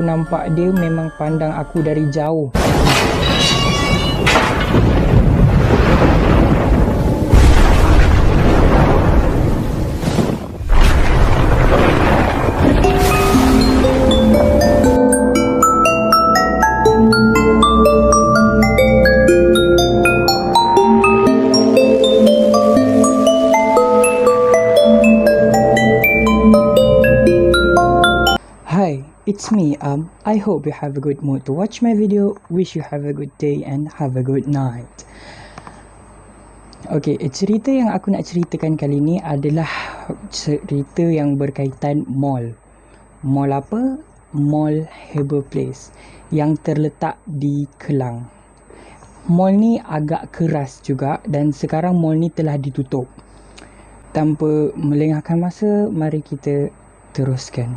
Nampak dia memang pandang aku dari jauh. Hi, it's me. I hope you have a good mood to watch my video. Wish you have a good day and have a good night. Okay, cerita yang aku nak ceritakan kali ni adalah cerita yang berkaitan mall. Mall apa? Mall Harbour Place yang terletak di Kelang. Mall ni agak keras juga dan sekarang mall ni telah ditutup. Tanpa melengahkan masa, mari kita teruskan.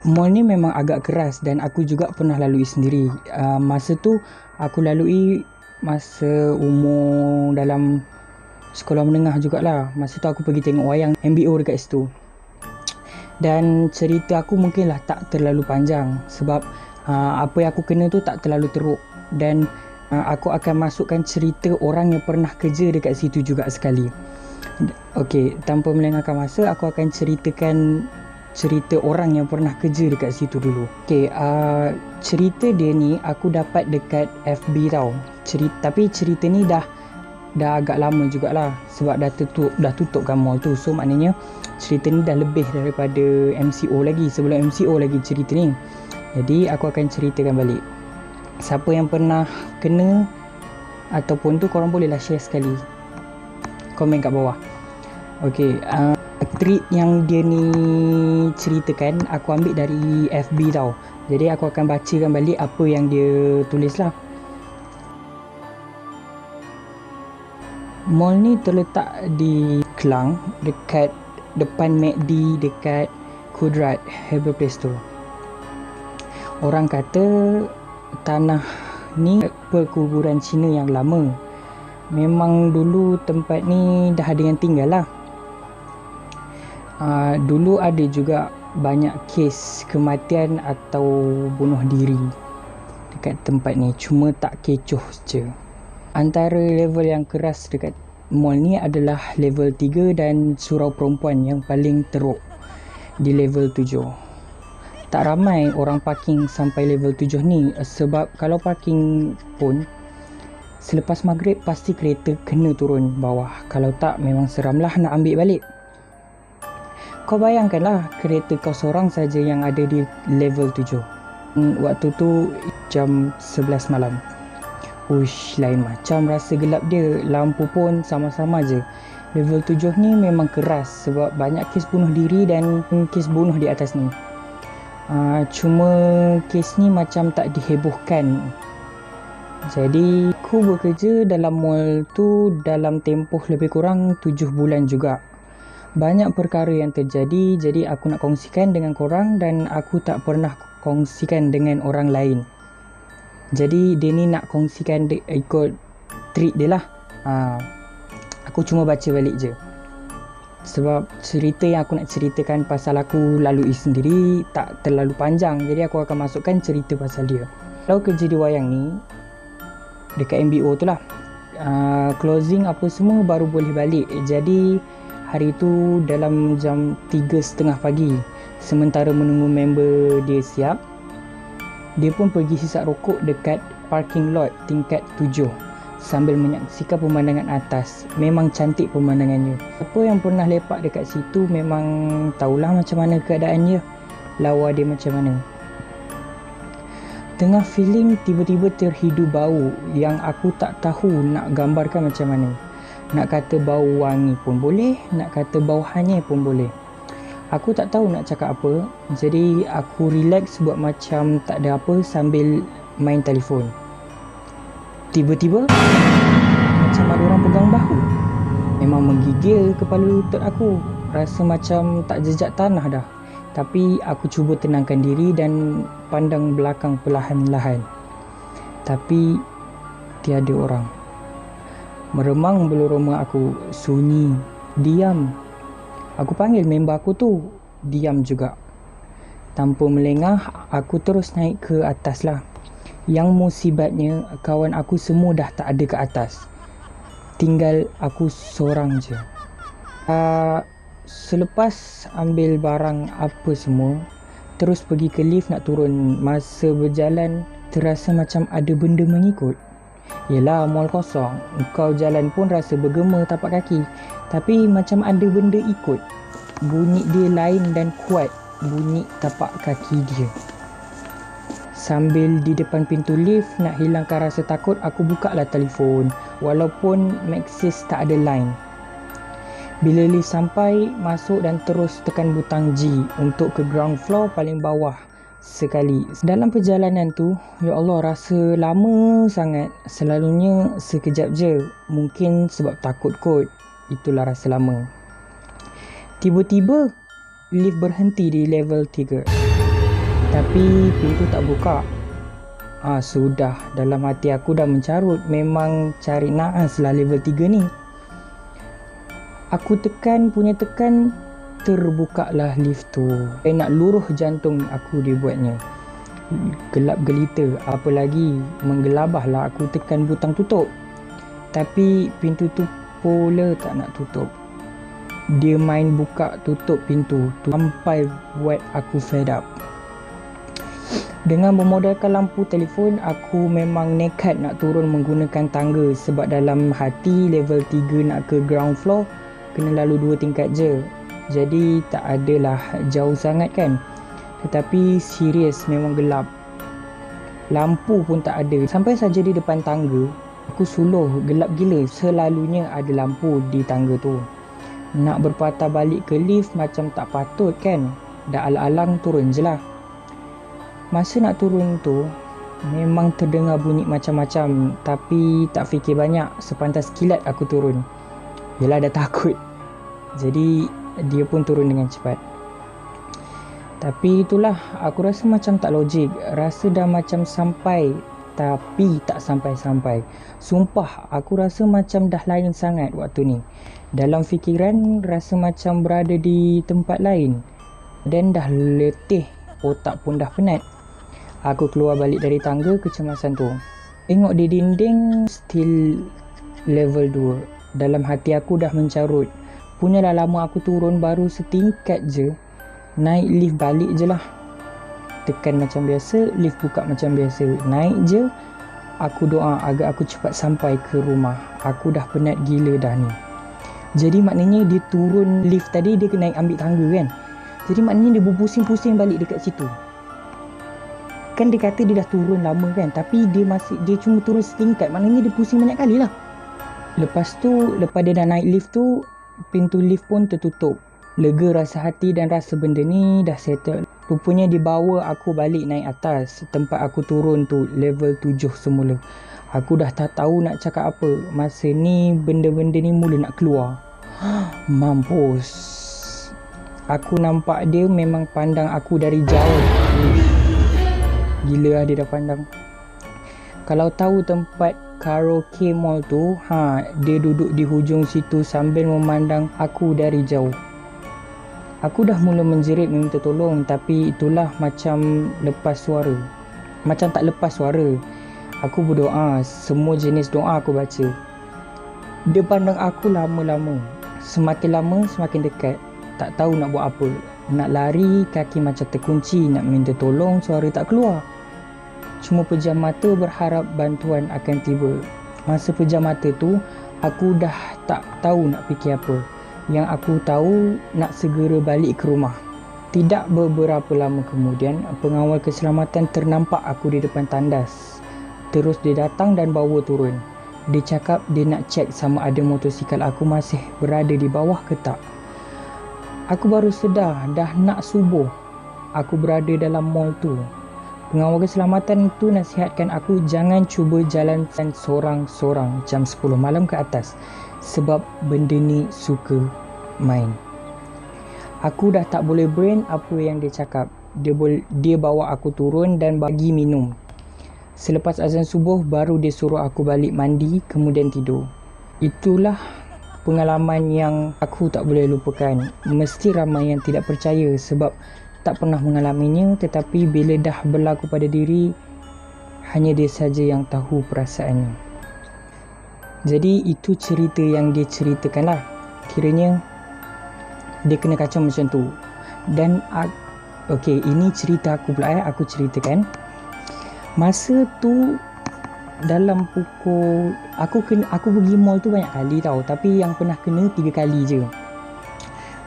Mall ni memang agak keras dan aku juga pernah lalui sendiri. Masa tu aku lalui masa umur dalam sekolah menengah jugalah. Masa tu aku pergi tengok wayang MBO dekat situ. Dan cerita aku mungkinlah tak terlalu panjang sebab apa yang aku kena tu tak terlalu teruk. Dan aku akan masukkan cerita orang yang pernah kerja dekat situ juga sekali. Okey, tanpa melengahkan masa, aku akan ceritakan cerita orang yang pernah kerja dekat situ dulu. Okey, cerita dia ni aku dapat dekat FB tau. Tapi cerita ni dah agak lama jugalah sebab dah tutup kan mall tu. So maknanya cerita ni dah lebih daripada MCO lagi, sebelum MCO lagi cerita ni. Jadi aku akan ceritakan balik. Siapa yang pernah kena ataupun tu, korang bolehlah share sekali, komen kat bawah. Okey, tweet yang dia ni ceritakan aku ambil dari FB tau. Jadi aku akan bacakan balik apa yang dia tulis lah. Mall ni terletak di Kelang, dekat depan McD, dekat Kudrat Harbour Place tu. Orang kata tanah ni perkuburan Cina yang lama. Memang dulu tempat ni dah ada yang tinggal lah. Dulu ada juga banyak kes kematian atau bunuh diri dekat tempat ni, cuma tak kecoh je. Antara level yang keras dekat mall ni adalah level 3 dan surau perempuan yang paling teruk di level 7. Tak ramai orang parking sampai level 7 ni sebab kalau parking pun selepas maghrib pasti kereta kena turun bawah. Kalau tak memang seramlah nak ambil balik. Kau bayangkanlah kereta kau seorang saja yang ada di level 7. Waktu tu jam 11 malam. Uish, lain macam rasa gelap dia. Lampu pun sama-sama je. Level 7 ni memang keras sebab banyak kes bunuh diri dan kes bunuh di atas ni. Cuma kes ni macam tak dihebohkan. Jadi aku bekerja dalam mall tu dalam tempoh lebih kurang 7 bulan juga. Banyak perkara yang terjadi, jadi aku nak kongsikan dengan korang dan aku tak pernah kongsikan dengan orang lain. Jadi dia ni nak kongsikan ikut treat dia lah. Aku cuma baca balik je. Sebab cerita yang aku nak ceritakan pasal aku lalui sendiri tak terlalu panjang, jadi aku akan masukkan cerita pasal dia. Kalau kerja di wayang ni dekat MBO tu lah, closing apa semua baru boleh balik. Jadi hari tu dalam jam 3.30 pagi, sementara menunggu member dia siap, dia pun pergi hisap rokok dekat parking lot tingkat 7 sambil menyaksikan pemandangan atas. Memang cantik pemandangannya. Siapa yang pernah lepak dekat situ memang tahulah macam mana keadaannya, lawa dia macam mana. Tengah feeling tiba-tiba terhidu bau yang aku tak tahu nak gambarkan macam mana. Nak kata bau wangi pun boleh, nak kata bau hanyir pun boleh. Aku tak tahu nak cakap apa, jadi aku relax buat macam tak ada apa sambil main telefon. Tiba-tiba macam ada orang pegang bahu. Memang menggigil kepala lutut aku. Rasa macam tak jejak tanah dah. Tapi aku cuba tenangkan diri dan pandang belakang perlahan-lahan. Tapi tiada orang. Meremang bulu roma aku, sunyi, diam. Aku panggil member aku tu, diam juga. Tanpa melengah, aku terus naik ke atas lah. Yang musibatnya, kawan aku semua dah tak ada ke atas. Tinggal aku seorang je. Selepas ambil barang apa semua, terus pergi ke lift nak turun. Masa berjalan, terasa macam ada benda mengikut. Yelah, mall kosong. Kau jalan pun rasa bergema tapak kaki. Tapi macam ada benda ikut. Bunyi dia lain dan kuat bunyi tapak kaki dia. Sambil di depan pintu lift nak hilangkan rasa takut, aku buka lah telefon. Walaupun Maxis tak ada line. Bila lift sampai, masuk dan terus tekan butang G untuk ke ground floor paling bawah sekali. Dalam perjalanan tu, ya Allah, rasa lama sangat. Selalunya sekejap je. Mungkin sebab takut kot. Itulah rasa lama. Tiba-tiba lift berhenti di level 3. Tapi pintu tak buka. Sudah, dalam hati aku dah mencarut. Memang cari naas lah level 3 ni. Aku tekan, terbuka lah lift tu. Nak luruh jantung aku dibuatnya. Gelap gelita, apalagi menggelabah lah aku tekan butang tutup. Tapi pintu tu pula tak nak tutup. Dia main buka tutup pintu tu sampai buat aku fed up. Dengan bermodalkan lampu telefon, aku memang nekat nak turun menggunakan tangga. Sebab dalam hati level 3 nak ke ground floor kena lalu 2 tingkat je. Jadi tak adalah jauh sangat kan. Tetapi serius memang gelap. Lampu pun tak ada. Sampai saja di depan tangga, aku suluh, gelap gila. Selalunya ada lampu di tangga tu. Nak berpatah balik ke lift macam tak patut kan. Dah alang-alang turun je lah. Masa nak turun tu, memang terdengar bunyi macam-macam. Tapi tak fikir banyak, sepantas kilat aku turun. Yelah, dah takut. Jadi dia pun turun dengan cepat. Tapi itulah, aku rasa macam tak logik. Rasa dah macam sampai, tapi tak sampai-sampai. Sumpah, aku rasa macam dah lain sangat waktu ni. Dalam fikiran, rasa macam berada di tempat lain. Dan dah letih, otak pun dah penat. Aku keluar balik dari tangga kecemasan tu. Tengok di dinding, still level 2. Dalam hati aku dah mencarut. Punyalah lama aku turun baru setingkat je. Naik lift balik je lah. Tekan macam biasa, lift buka macam biasa. Naik je, aku doa agar aku cepat sampai ke rumah. Aku dah penat gila dah ni. Jadi maknanya dia turun lift tadi, dia kena naik ambil tangga kan. Jadi maknanya dia berpusing-pusing balik dekat situ. Kan dia kata dia dah turun lama kan. Tapi dia cuma turun setingkat. Maknanya dia pusing banyak kali lah. Lepas tu, lepas dia dah naik lift tu, pintu lift pun tertutup. Lega rasa hati dan rasa benda ni dah settle. Rupanya dibawa aku balik naik atas. Tempat aku turun tu, level 7 semula. Aku dah tak tahu nak cakap apa. Masa ni, benda-benda ni mula nak keluar. Mampus. Aku nampak dia memang pandang aku dari jauh. Gila lah dia dah pandang. Kalau tahu tempat karaoke mall tu, dia duduk di hujung situ sambil memandang aku dari jauh. Aku dah mula menjerit meminta tolong, tapi itulah macam lepas suara. Macam tak lepas suara. Aku berdoa, semua jenis doa aku baca. Dia pandang aku lama-lama. Semakin lama, semakin dekat. Tak tahu nak buat apa. Nak lari, kaki macam terkunci. Nak minta tolong, suara tak keluar. Cuma pejam mata berharap bantuan akan tiba. Masa pejam mata tu, aku dah tak tahu nak fikir apa. Yang aku tahu, nak segera balik ke rumah. Tidak beberapa lama kemudian, pengawal keselamatan ternampak aku di depan tandas. Terus dia datang dan bawa turun. Dia cakap dia nak cek sama ada motosikal aku masih berada di bawah ke tak. Aku baru sedar dah nak subuh. Aku berada dalam mall tu. Pengawal keselamatan tu nasihatkan aku jangan cuba jalan sorang-sorang jam 10 malam ke atas. Sebab benda ni suka main. Aku dah tak boleh brain apa yang dia cakap. Dia bawa aku turun dan bagi minum. Selepas azan subuh baru dia suruh aku balik mandi kemudian tidur. Itulah pengalaman yang aku tak boleh lupakan. Mesti ramai yang tidak percaya sebab tak pernah mengalaminya, tetapi bila dah berlaku pada diri, hanya dia saja yang tahu perasaannya. Jadi itu cerita yang dia ceritakan lah. Kiranya dia kena kacau macam tu. Dan okey, ini cerita aku pula aku ceritakan. Masa tu dalam pukul aku pergi mall tu banyak kali tau, tapi yang pernah kena 3 kali je.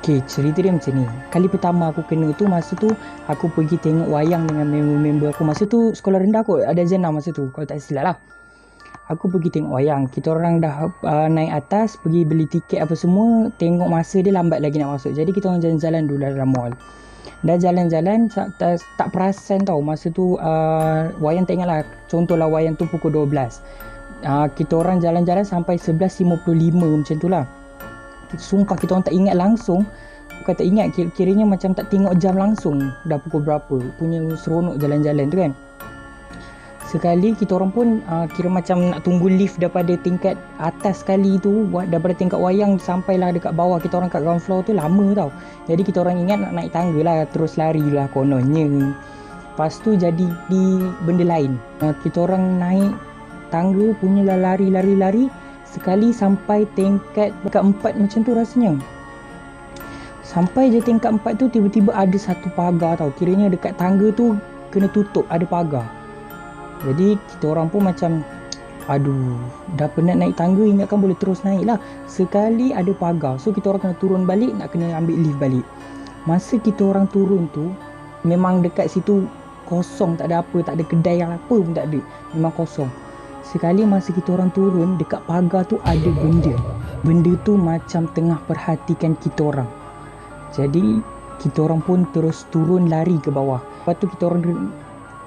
Okey, cerita dia macam ni. Kali pertama aku kena tu, masa tu aku pergi tengok wayang dengan member-member aku. Masa tu sekolah rendah kot, ada jenam masa tu kalau tak silap lah. Aku pergi tengok wayang. Kita orang dah naik atas, pergi beli tiket apa semua. Tengok masa dia lambat lagi nak masuk. Jadi kita orang jalan-jalan dulu dalam mall. Dah jalan-jalan tak perasan tau. Masa tu wayang tak ingat lah. Contohlah wayang tu pukul 12. Kita orang jalan-jalan sampai 11.55 macam tu lah. Sumpah kita orang tak ingat langsung. Bukan tak ingat, kiranya macam tak tengok jam langsung dah pukul berapa. Punya seronok jalan-jalan tu kan. Sekali kita orang pun kira macam nak tunggu lift daripada tingkat atas sekali tu, daripada tingkat wayang sampailah dekat bawah, kita orang kat ground floor tu lama tau. Jadi kita orang ingat nak naik tangga lah, terus lari lah kononnya. Lepas tu jadi di benda lain. Kita orang naik tangga punyalah lari. Sekali sampai tingkat 4 macam tu rasanya. Sampai je tingkat 4 tu, tiba-tiba ada satu pagar tau. Kiranya dekat tangga tu kena tutup, ada pagar. Jadi kita orang pun macam, aduh, dah penat naik tangga, ingatkan boleh terus naik lah. Sekali ada pagar, so kita orang kena turun balik, nak kena ambil lift balik. Masa kita orang turun tu, memang dekat situ kosong, tak ada apa, tak ada kedai yang apa pun tak ada. Memang kosong. Sekali masa kita orang turun, dekat pagar tu ada benda. Benda tu macam tengah perhatikan kita orang. Jadi kita orang pun terus turun lari ke bawah. Lepas tu kita orang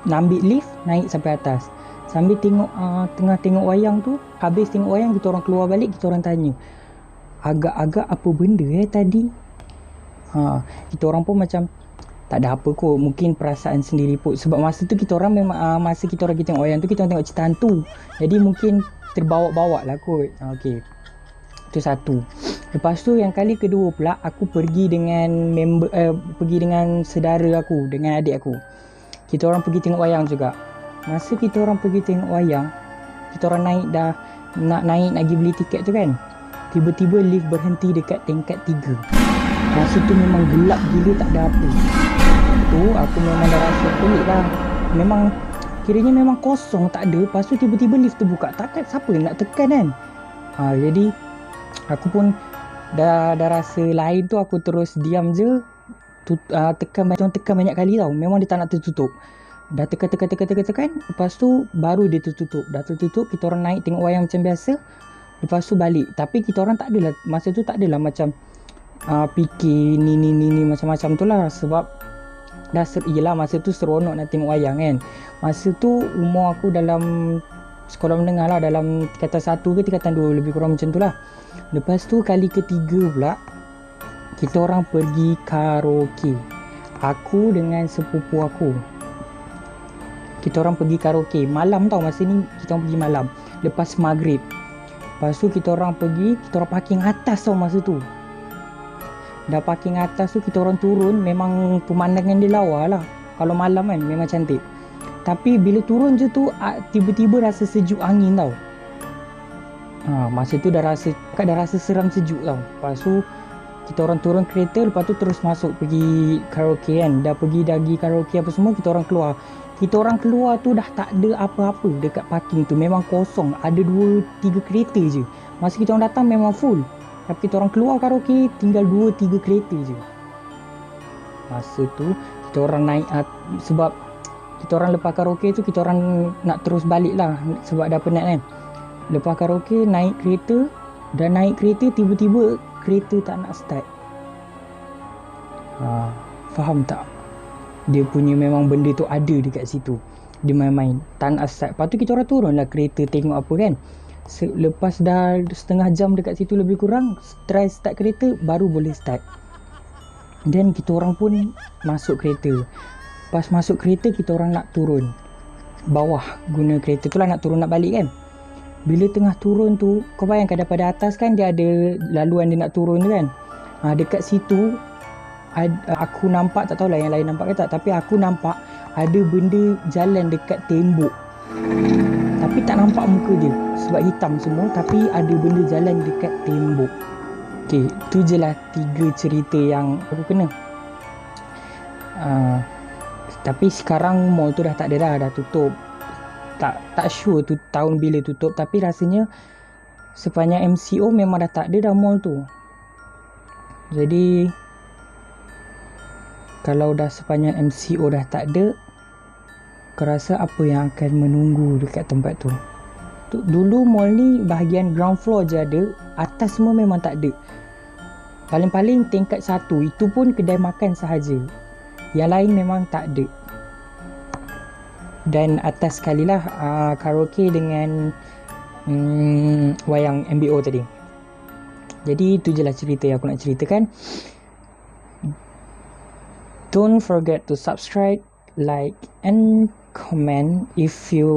nak ambil lift, naik sampai atas. Sambil tengok tengah tengok wayang tu, habis tengok wayang kita orang keluar balik, kita orang tanya, agak-agak apa benda tadi? Kita orang pun macam tak ada apa kot, mungkin perasaan sendiri pun. Sebab masa tu kita orang memang masa kita orang tengok wayang tu, kita orang tengok cerita hantu. Jadi mungkin terbawa-bawa lah kot. Okey, itu satu. Lepas tu yang kali kedua pula, aku pergi dengan pergi dengan saudara aku, dengan adik aku. Kita orang pergi tengok wayang juga. Masa kita orang pergi tengok wayang, kita orang naik dah, nak pergi beli tiket tu kan. Tiba-tiba lift berhenti dekat tingkat 3. Masa tu memang gelap gila, tak ada apa. Tu aku memang dah rasa pelik lah. Memang kiranya memang kosong, tak ada. Lepas tu tiba-tiba lift terbuka. Takkan siapa nak tekan kan? Jadi aku pun dah rasa lain tu, aku terus diam je. Tekan banyak kali tau. Memang dia tak nak tertutup. Dah tekan. Lepas tu baru dia tertutup. Dah tertutup, kita orang naik tengok wayang macam biasa. Lepas tu balik. Tapi kita orang tak adalah, masa tu tak adalah macam fikir ni macam-macam tu lah. Sebab dah yelah, masa tu seronok nak tengok wayang kan. Masa tu umur aku dalam sekolah menengah lah, dalam tingkatan 1 ke tingkatan 2, lebih kurang macam tu lah. Lepas tu kali ketiga pula, kita orang pergi karaoke. Aku dengan sepupu aku, kita orang pergi karaoke malam tau. Masa ni kita orang pergi malam, lepas maghrib. Lepas tu kita orang parking atas tau. Masa tu dah parking atas tu, kita orang turun. Memang pemandangan dia lawa lah. Kalau malam kan memang cantik. Tapi bila turun je tu, tiba-tiba rasa sejuk angin tau. Masa tu dah rasa seram sejuk tau. Lepas tu kita orang turun kereta. Lepas tu terus masuk pergi karaoke kan. Dah pergi karaoke apa semua, kita orang keluar. Kita orang keluar tu dah tak ada apa-apa dekat parking tu. Memang kosong. Ada 2-3 kereta je. Masa kita orang datang memang full. Tapi kita orang keluar karaoke, tinggal 2-3 kereta je. Masa tu kita orang naik, sebab kita orang lepas karaoke tu, kita orang nak terus balik lah. Sebab dah penat kan. Lepas karaoke naik kereta. Dah naik kereta, tiba-tiba kereta tak nak start. Faham tak? Dia punya memang benda tu ada dekat situ. Dia main-main, tak nak start. Lepas tu kita orang turun lah kereta, tengok apa kan. Lepas dah setengah jam dekat situ lebih kurang, try start kereta, baru boleh start. Dan kita orang pun masuk kereta. Pas masuk kereta, kita orang nak turun bawah guna kereta tu lah, nak turun nak balik kan. Bila tengah turun tu, kau bayangkan daripada atas kan dia ada laluan dia nak turun tu kan. Dekat situ aku nampak, tak tahulah yang lain nampak ke tak, tapi aku nampak ada benda jalan dekat tembok. Tapi tak nampak muka dia sebab hitam semua, tapi ada benda jalan dekat tembok. Okay, tu je lah 3 cerita yang aku kena. Tapi sekarang mall tu dah tak ada dah tutup. Tak sure tu tahun bila tutup, tapi rasanya sepanjang MCO memang dah tak ada dah mall tu. Jadi kalau dah sepanjang MCO dah tak ada, aku rasa apa yang akan menunggu dekat tempat tu. Dulu mall ni bahagian ground floor je ada, atas semua memang tak ada. Paling-paling tingkat 1, itu pun kedai makan sahaja. Yang lain memang tak ada. Dan atas sekali lah karaoke dengan wayang MBO tadi. Jadi itu je lah cerita yang aku nak ceritakan. Don't forget to subscribe, like and comment if you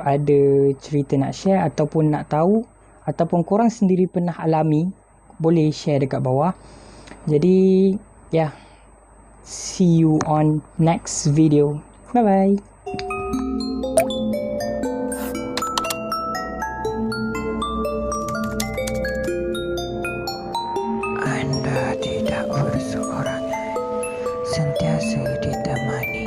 ada cerita nak share ataupun nak tahu, ataupun korang sendiri pernah alami, boleh share dekat bawah. Jadi yeah, see you on next video. Bye bye. Anda tidak berseorangan, sentiasa ditemani